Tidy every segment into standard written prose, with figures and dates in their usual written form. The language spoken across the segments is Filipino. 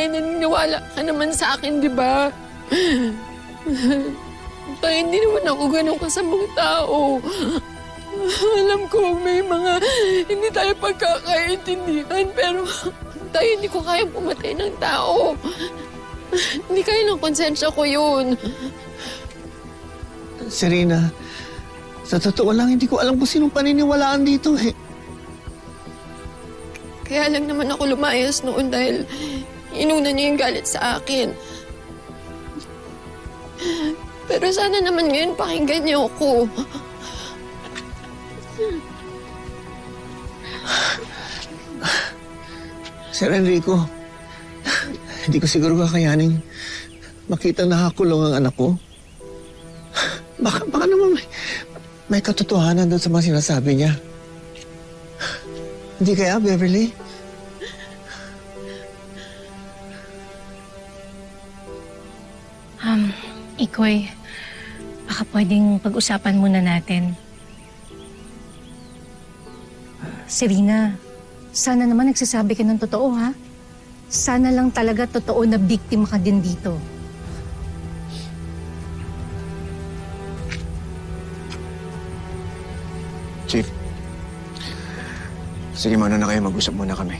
Tay, naniniwala ka naman sa akin, di ba? Tay, hindi naman ako ganun kasamang tao. Alam ko may mga hindi tayo pagkakaintindihan, pero Tay, hindi ko kaya pumatay ng tao. Hindi kaya ng konsensya ko yun. Serena, sa totoo lang, hindi ko alam kung sinong paniniwalaan dito eh. Kaya lang naman ako lumayas noon dahil inuna niya yung galit sa akin. Pero sana naman ngayon pakinggan niyo ako. Sir Enrico, hindi ko siguro kakayaning makita nakakulong ang anak ko. Baka naman may katotohanan doon sa mga sinasabi niya. Hindi kaya, Beverly? Ikoy, baka pwedeng pag-usapan muna natin. Serena, sana naman nagsasabi ka ng totoo, ha? Sana lang talaga totoo na biktima ka din dito. Chief, sige muna na kayo, mag-usap muna kami.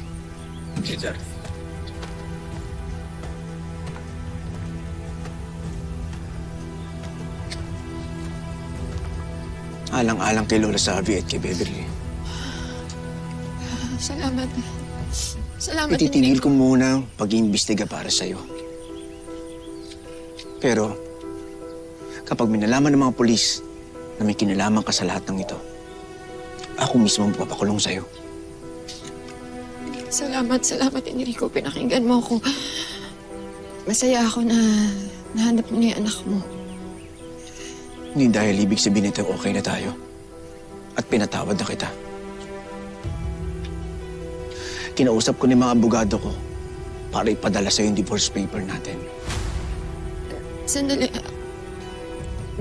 Okay, sir. Alang-alang kay Lola Savi at kay Beverly. Salamat. Salamat. Ititigil ko muna ang pag-iimbestiga para sa'yo. Pero, kapag minalaman ng mga pulis na may kinalaman ka sa lahat ng ito, ako mismo ang papakulong sa'yo. Salamat, Enrico. Pinakinggan mo ako. Masaya ako na nahanap mo na yung anak mo. Hindi dahil ibig sabihin nito okay na tayo. At pinatawad na kita. Kinausap ko ni mga abogado ko para ipadala sa'yo yung divorce paper natin. Sandali.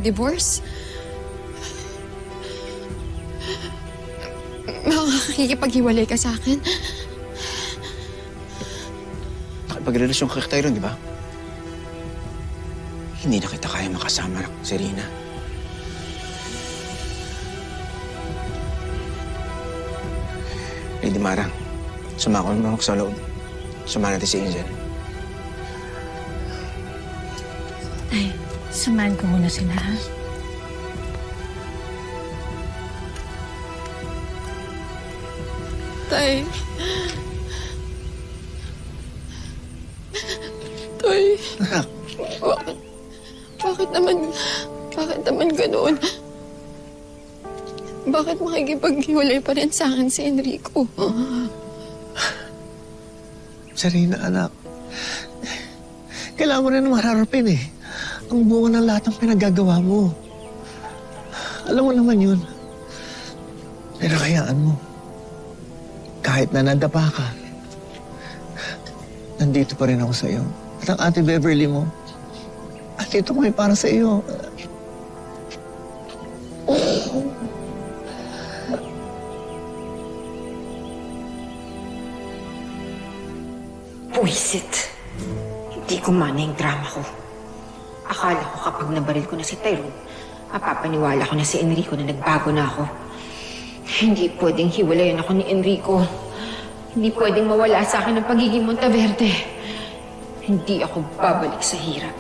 Divorce? Makakikipaghiwalay ka sa akin? Nakipagrelasyon ka tayo ron, di ba? Hindi na kita kaya makasama, Serena. Lady Mara, sumako naman ako sa loob. Samahan natin si Angel. Ay, samahan ko muna sila, ha? Tay. Tay. Anak, Bakit naman ganoon? Bakit makikipaghiwalay pa rin sa akin si Enrico? Serena, anak. Kailangan mo rin naman harapin eh. Ang bunga ng lahat ng pinaggagawa mo. Alam mo naman yun. Pero hayaan mo. Kahit na nadapa ka, nandito pa rin ako sa iyo. At ang ate Beverly mo, at ito kami para sa iyo. Buisit. Hindi gumana yung drama ko. Akala ko kapag nabaril ko na si Tyrone, mapapaniwala ko na si Enrico na nagbago na ako. Hindi pwedeng hiwalayan ako ni Enrico. Hindi pwedeng mawala sa akin ang pagiging Monteverde. Hindi ako babalik sa hirap.